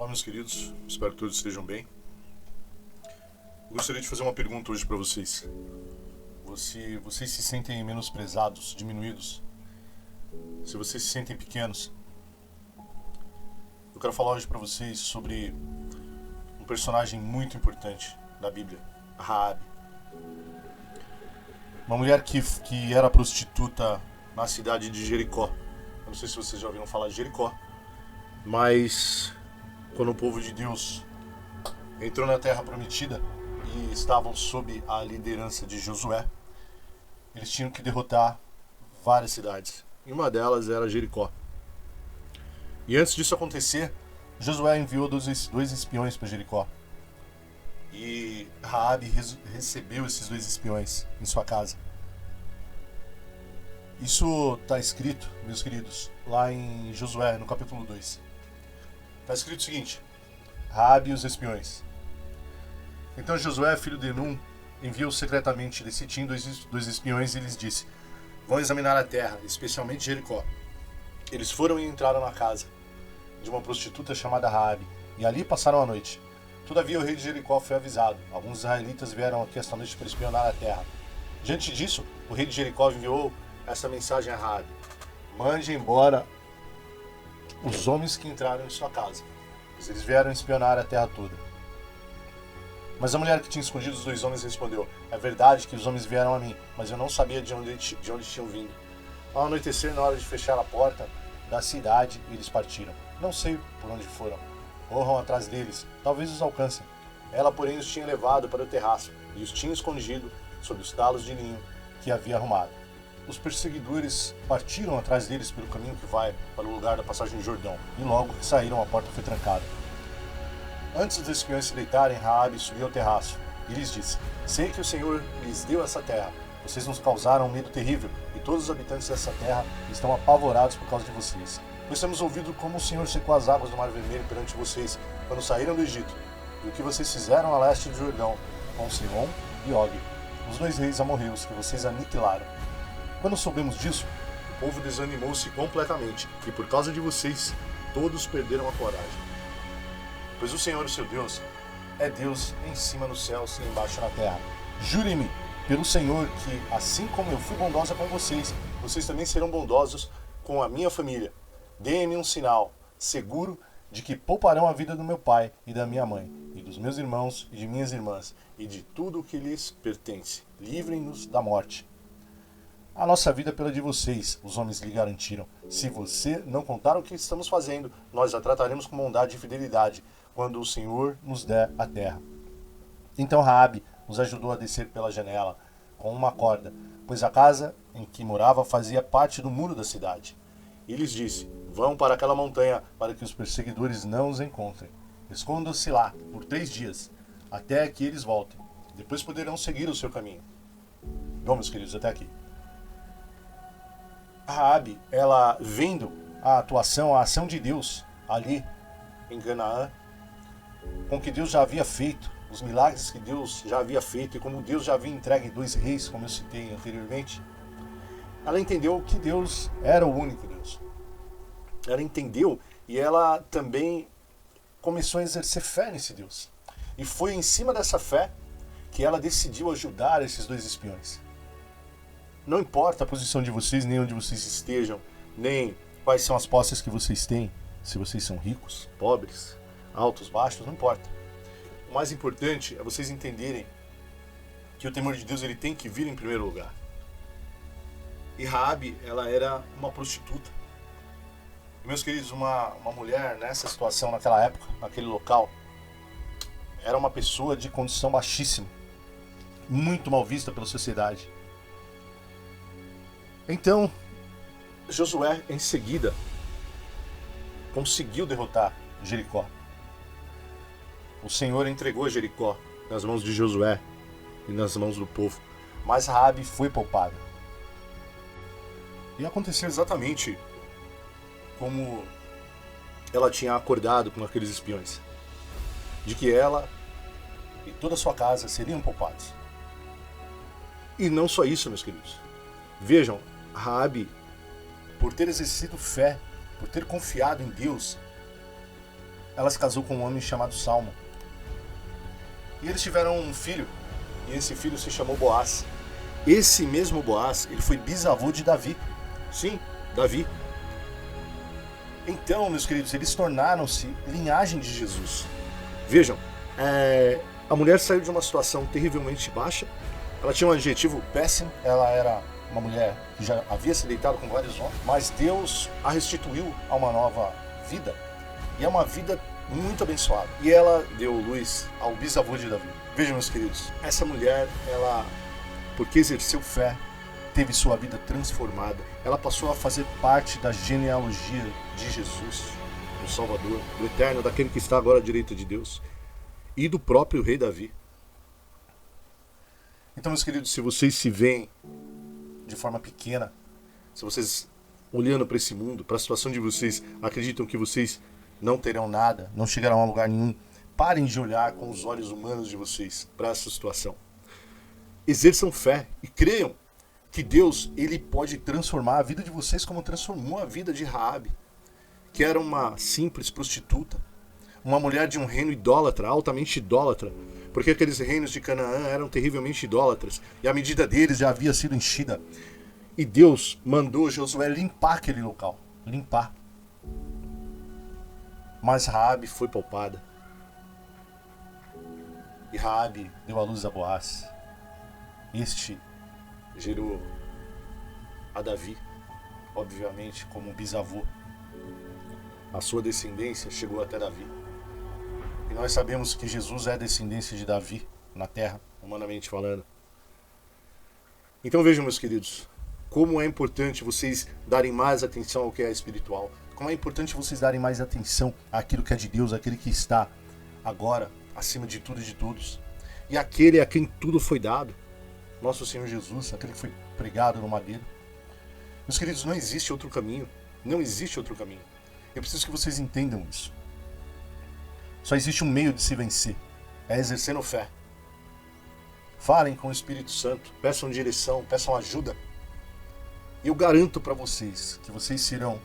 Olá, meus queridos, espero que todos estejam bem. Eu gostaria de fazer uma pergunta hoje para vocês. Vocês se sentem menosprezados, diminuídos? Se vocês se sentem pequenos? Eu quero falar hoje para vocês sobre um personagem muito importante da Bíblia, a Raabe. Uma mulher que era prostituta na cidade de Jericó. Eu não sei se vocês já ouviram falar de Jericó, mas quando o povo de Deus entrou na Terra Prometida e estavam sob a liderança de Josué, eles tinham que derrotar várias cidades. E uma delas era Jericó. E antes disso acontecer, Josué enviou dois espiões para Jericó. E Raabe recebeu esses dois espiões em sua casa. Isso está escrito, meus queridos, lá em Josué, no capítulo 2. Está escrito o seguinte: Raabe e os espiões. Então Josué, filho de Num, enviou secretamente de Sitim dois espiões e lhes disse: vão examinar a terra, especialmente Jericó. Eles foram e entraram na casa de uma prostituta chamada Raabe, e ali passaram a noite. Todavia o rei de Jericó foi avisado. Alguns israelitas vieram aqui esta noite para espionar a terra. Diante disso, o rei de Jericó enviou essa mensagem a Raabe: mande embora os homens que entraram em sua casa, pois eles vieram espionar a terra toda. Mas a mulher que tinha escondido os dois homens respondeu: é verdade que os homens vieram a mim, mas eu não sabia de onde tinham vindo. Ao anoitecer, na hora de fechar a porta da cidade, eles partiram. Não sei por onde foram. Corram atrás deles, talvez os alcancem. Ela, porém, os tinha levado para o terraço e os tinha escondido sob os talos de linho que havia arrumado. Os perseguidores partiram atrás deles pelo caminho que vai para o lugar da passagem do Jordão, e logo que saíram, a porta foi trancada. Antes dos espiões se deitarem, Raabe subiu ao terraço e lhes disse: sei que o Senhor lhes deu essa terra. Vocês nos causaram um medo terrível, e todos os habitantes dessa terra estão apavorados por causa de vocês. Pois temos ouvido como o Senhor secou as águas do Mar Vermelho perante vocês quando saíram do Egito, e o que vocês fizeram a leste do Jordão com Sihon e Og, os dois reis amorreus que vocês aniquilaram. Quando soubemos disso, o povo desanimou-se completamente, e por causa de vocês, todos perderam a coragem. Pois o Senhor, o seu Deus, é Deus em cima nos céus e embaixo na terra. Jurem-me pelo Senhor que, assim como eu fui bondosa com vocês, vocês também serão bondosos com a minha família. Deem-me um sinal seguro de que pouparão a vida do meu pai e da minha mãe, e dos meus irmãos e de minhas irmãs, e de tudo o que lhes pertence. Livrem-nos da morte. A nossa vida é pela de vocês, os homens lhe garantiram. Se você não contar o que estamos fazendo, nós a trataremos com bondade e fidelidade, quando o Senhor nos der a terra. Então Raabe os ajudou a descer pela janela, com uma corda, pois a casa em que morava fazia parte do muro da cidade. E lhes disse: vão para aquela montanha, para que os perseguidores não os encontrem. Escondam-se lá por 3 dias, até que eles voltem. Depois poderão seguir o seu caminho. Bom, meus queridos, até aqui. Raabe, ela vendo a ação de Deus ali em Canaã, com o que Deus já havia feito, os milagres que Deus já havia feito, e como Deus já havia entregue 2 reis, como eu citei anteriormente, ela entendeu que Deus era o único Deus. Ela entendeu e ela também começou a exercer fé nesse Deus. E foi em cima dessa fé que ela decidiu ajudar esses 2 espiões. Não importa a posição de vocês, nem onde vocês estejam, nem quais são as posses que vocês têm, se vocês são ricos, pobres, altos, baixos, não importa. O mais importante é vocês entenderem que o temor de Deus ele tem que vir em primeiro lugar. E Raabe, ela era uma prostituta. E, meus queridos, uma mulher nessa situação, naquela época, naquele local, era uma pessoa de condição baixíssima, muito mal vista pela sociedade. Então, Josué, em seguida, conseguiu derrotar Jericó. O Senhor entregou Jericó nas mãos de Josué e nas mãos do povo, mas Raabe foi poupada. E aconteceu exatamente como ela tinha acordado com aqueles espiões, de que ela e toda a sua casa seriam poupados. E não só isso, meus queridos. Vejam, Raabe, por ter exercido fé, por ter confiado em Deus, ela se casou com um homem chamado Salmo. E eles tiveram um filho, e esse filho se chamou Boaz. Esse mesmo Boaz, ele foi bisavô de Davi. Sim, Davi. Então, meus queridos, eles tornaram-se linhagem de Jesus. Vejam, a mulher saiu de uma situação terrivelmente baixa, ela tinha um adjetivo péssimo, ela era uma mulher que já havia se deitado com vários homens, mas Deus a restituiu a uma nova vida, e é uma vida muito abençoada. E ela deu luz ao bisavô de Davi. Vejam, meus queridos, essa mulher, ela, porque exerceu fé, teve sua vida transformada. Ela passou a fazer parte da genealogia de Jesus, do Salvador, do Eterno, daquele que está agora à direita de Deus, e do próprio rei Davi. Então, meus queridos, se vocês se veem de forma pequena, se vocês, olhando para esse mundo, para a situação de vocês, acreditam que vocês não terão nada, não chegarão a lugar nenhum, parem de olhar com os olhos humanos de vocês para essa situação. Exerçam fé e creiam que Deus, ele pode transformar a vida de vocês como transformou a vida de Raabe, que era uma simples prostituta, uma mulher de um reino idólatra, altamente idólatra, porque aqueles reinos de Canaã eram terrivelmente idólatras, e a medida deles já havia sido enchida. E Deus mandou Josué limpar aquele local, limpar. Mas Raabe foi poupada. E Raabe deu à luz a Boaz. Este gerou a Davi, obviamente, como bisavô. A sua descendência chegou até Davi. E nós sabemos que Jesus é descendência de Davi na terra, humanamente falando. Então vejam, meus queridos, como é importante vocês darem mais atenção ao que é espiritual. Como é importante vocês darem mais atenção àquilo que é de Deus, àquele que está agora acima de tudo e de todos. E aquele a quem tudo foi dado, nosso Senhor Jesus, aquele que foi pregado no madeiro. Meus queridos, não existe outro caminho. Não existe outro caminho. Eu preciso que vocês entendam isso. Só existe um meio de se vencer. É exercendo fé. Falem com o Espírito Santo. Peçam direção, peçam ajuda. E eu garanto para vocês que vocês serão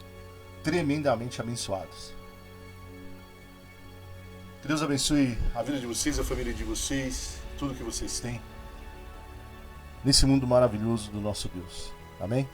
tremendamente abençoados. Que Deus abençoe a vida de vocês, a família de vocês, tudo que vocês têm nesse mundo maravilhoso do nosso Deus. Amém?